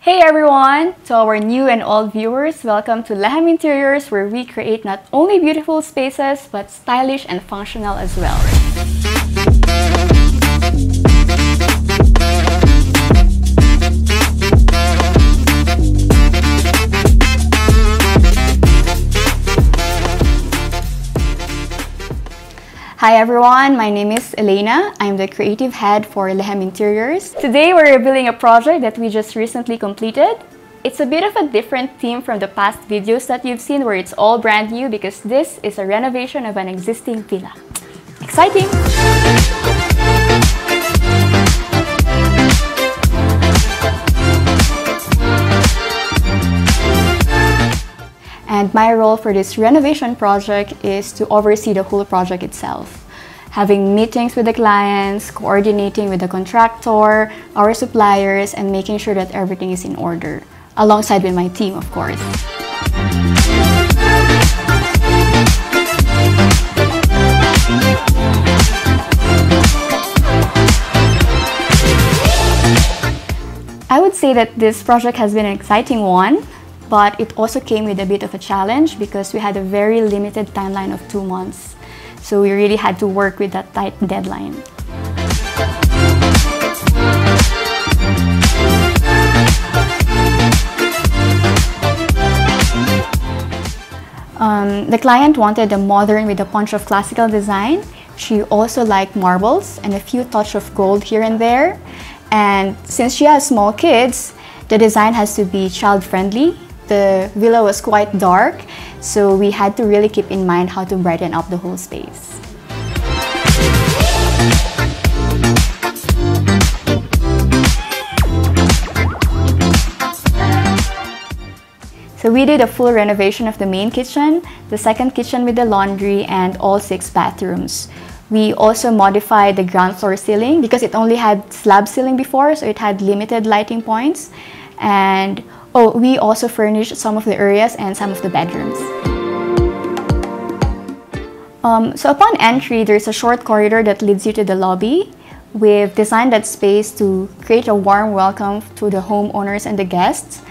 Hey everyone! To our new and old viewers, welcome to Lehem Interiors, where we create not only beautiful spaces but stylish and functional as well. Hi everyone, my name is Elena. I'm the creative head for Lehem Interiors. Today we're revealing a project that we just recently completed. It's a bit of a different theme from the past videos that you've seen where it's all brand new because this is a renovation of an existing villa. Exciting! And my role for this renovation project is to oversee the whole project itself. Having meetings with the clients, coordinating with the contractor, our suppliers, and making sure that everything is in order. Alongside with my team, of course. I would say that this project has been an exciting one. But it also came with a bit of a challenge because we had a very limited timeline of 2 months. So we really had to work with that tight deadline. The client wanted a modern with a punch of classical design. She also liked marbles and a few touch of gold here and there. And since she has small kids, the design has to be child-friendly. The villa was quite dark, so we had to really keep in mind how to brighten up the whole space. So we did a full renovation of the main kitchen, the second kitchen with the laundry, and all 6 bathrooms. We also modified the ground floor ceiling because it only had slab ceiling before, so it had limited lighting points. And we also furnished some of the areas and some of the bedrooms. So upon entry, there's a short corridor that leads you to the lobby. We've designed that space to create a warm welcome to the homeowners and the guests.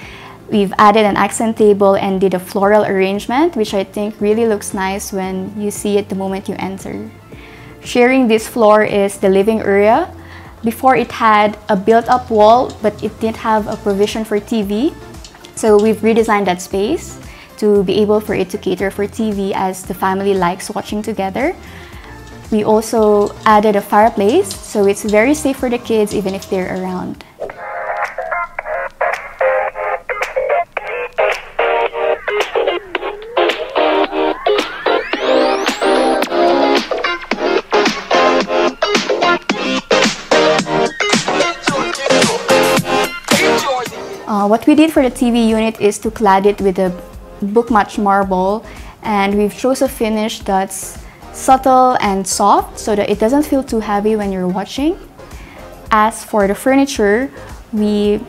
We've added an accent table and did a floral arrangement, which I think really looks nice when you see it the moment you enter. Sharing this floor is the living area. Before it had a built-up wall, but it didn't have a provision for TV. So we've redesigned that space to be able for it to cater for TV as the family likes watching together. We also added a fireplace, so it's very safe for the kids even if they're around. What we did for the TV unit is to clad it with a book-match marble, and we've chose a finish that's subtle and soft so that it doesn't feel too heavy when you're watching. As for the furniture, we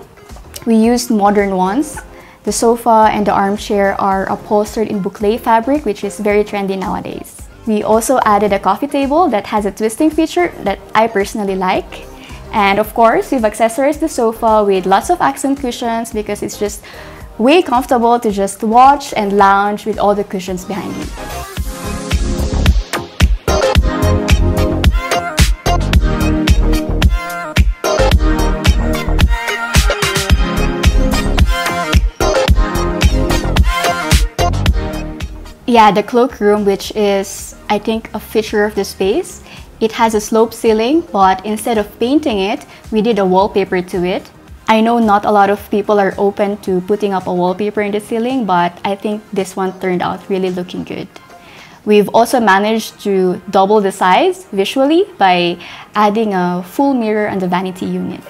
used modern ones. The sofa and the armchair are upholstered in boucle fabric, which is very trendy nowadays. We also added a coffee table that has a twisting feature that I personally like. And of course, we've accessorized the sofa with lots of accent cushions because it's just way comfortable to just watch and lounge with all the cushions behind you. Yeah, the Cloak Room, which is, I think, a feature of the space. It has a sloped ceiling, but instead of painting it, we did a wallpaper to it. I know not a lot of people are open to putting up a wallpaper in the ceiling, but I think this one turned out really looking good. We've also managed to double the size visually by adding a full mirror on the vanity unit.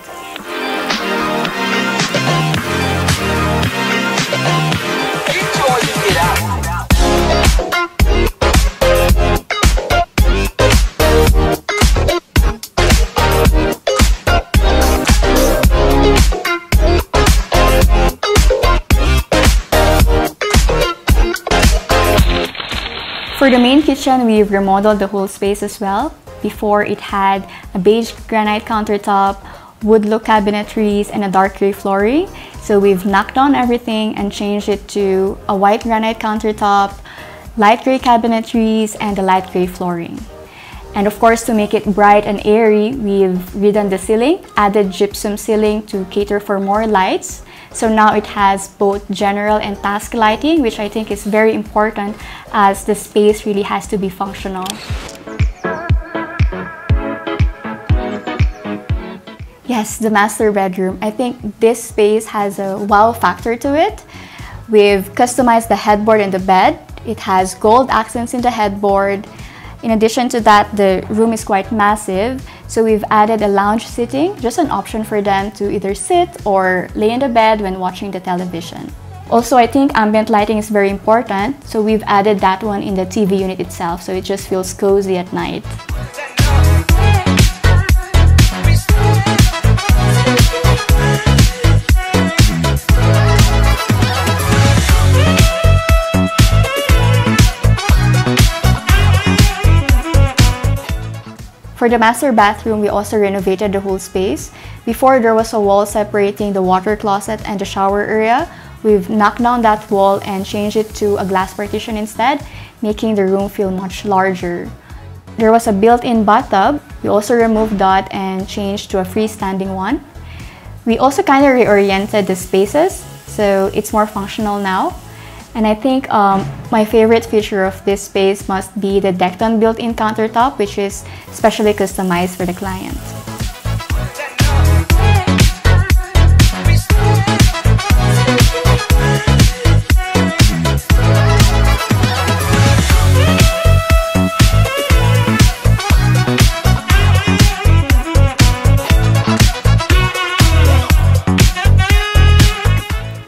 For the main kitchen, we've remodeled the whole space as well. Before, it had a beige granite countertop, wood look cabinetries, and a dark gray flooring. So we've knocked down everything and changed it to a white granite countertop, light gray cabinetries, and a light gray flooring. And of course, to make it bright and airy, we've redone the ceiling, added gypsum ceiling to cater for more lights. So now it has both general and task lighting, which I think is very important as the space really has to be functional. Yes, the master bedroom. I think this space has a wow factor to it. We've customized the headboard and the bed. It has gold accents in the headboard. In addition to that, the room is quite massive, so we've added a lounge seating, just an option for them to either sit or lay in the bed when watching the television. Also, I think ambient lighting is very important, so we've added that one in the TV unit itself, so it just feels cozy at night. For the master bathroom, we also renovated the whole space. Before, there was a wall separating the water closet and the shower area. We've knocked down that wall and changed it to a glass partition instead, making the room feel much larger. There was a built-in bathtub. We also removed that and changed to a freestanding one. We also kind of reoriented the spaces, so it's more functional now. And I think my favorite feature of this space must be the Decton built-in countertop, which is specially customized for the client.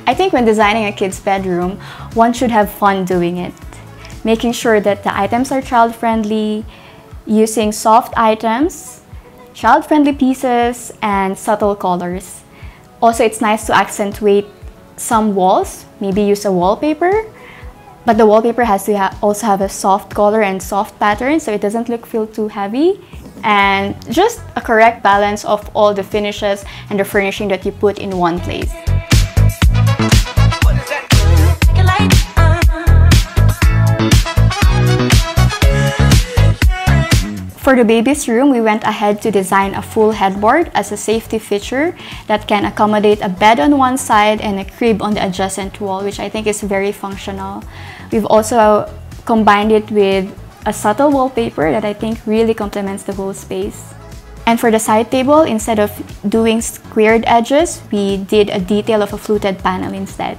I think when designing a kid's bedroom, one should have fun doing it. Making sure that the items are child-friendly, using soft items, child-friendly pieces, and subtle colors. Also, it's nice to accentuate some walls, maybe use a wallpaper, but the wallpaper has to also have a soft color and soft pattern so it doesn't feel too heavy, and just a correct balance of all the finishes and the furnishing that you put in one place. For the baby's room, we went ahead to design a full headboard as a safety feature that can accommodate a bed on one side and a crib on the adjacent wall, which I think is very functional. We've also combined it with a subtle wallpaper that I think really complements the whole space. And for the side table, instead of doing squared edges, we did a detail of a fluted panel instead.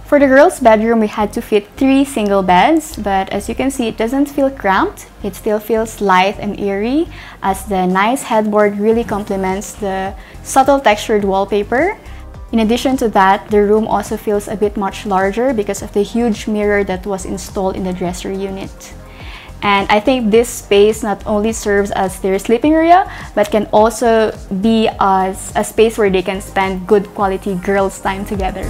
For the girls' bedroom, we had to fit 3 single beds, but as you can see, it doesn't feel cramped. It still feels light and airy, as the nice headboard really complements the subtle textured wallpaper. In addition to that, the room also feels a bit much larger because of the huge mirror that was installed in the dresser unit. And I think this space not only serves as their sleeping area, but can also be as a space where they can spend good quality girls' time together.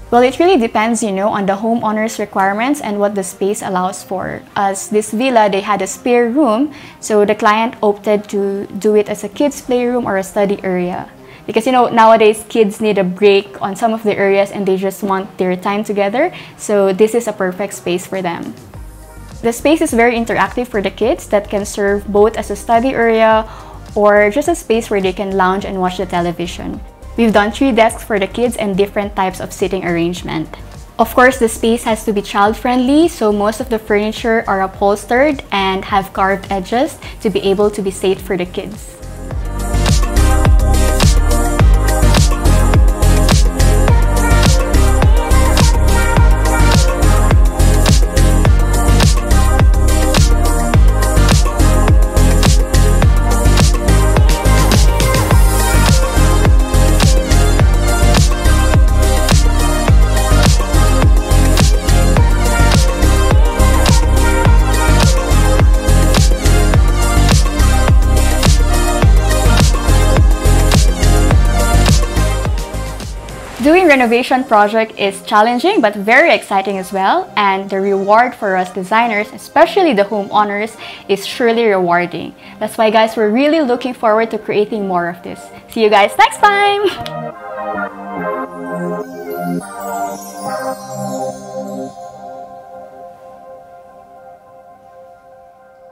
Well, it really depends, on the homeowner's requirements and what the space allows for. As this villa, they had a spare room, so the client opted to do it as a kids' playroom or a study area. Because, nowadays kids need a break on some of the areas and they just want their time together, so this is a perfect space for them. The space is very interactive for the kids that can serve both as a study area or just a space where they can lounge and watch the television. We've done 3 desks for the kids and different types of sitting arrangement. Of course, the space has to be child-friendly, so most of the furniture are upholstered and have carved edges to be able to be safe for the kids. Doing renovation project is challenging but very exciting as well, and the reward for us designers, especially the homeowners, is surely rewarding. That's why guys, we're really looking forward to creating more of this. See you guys next time!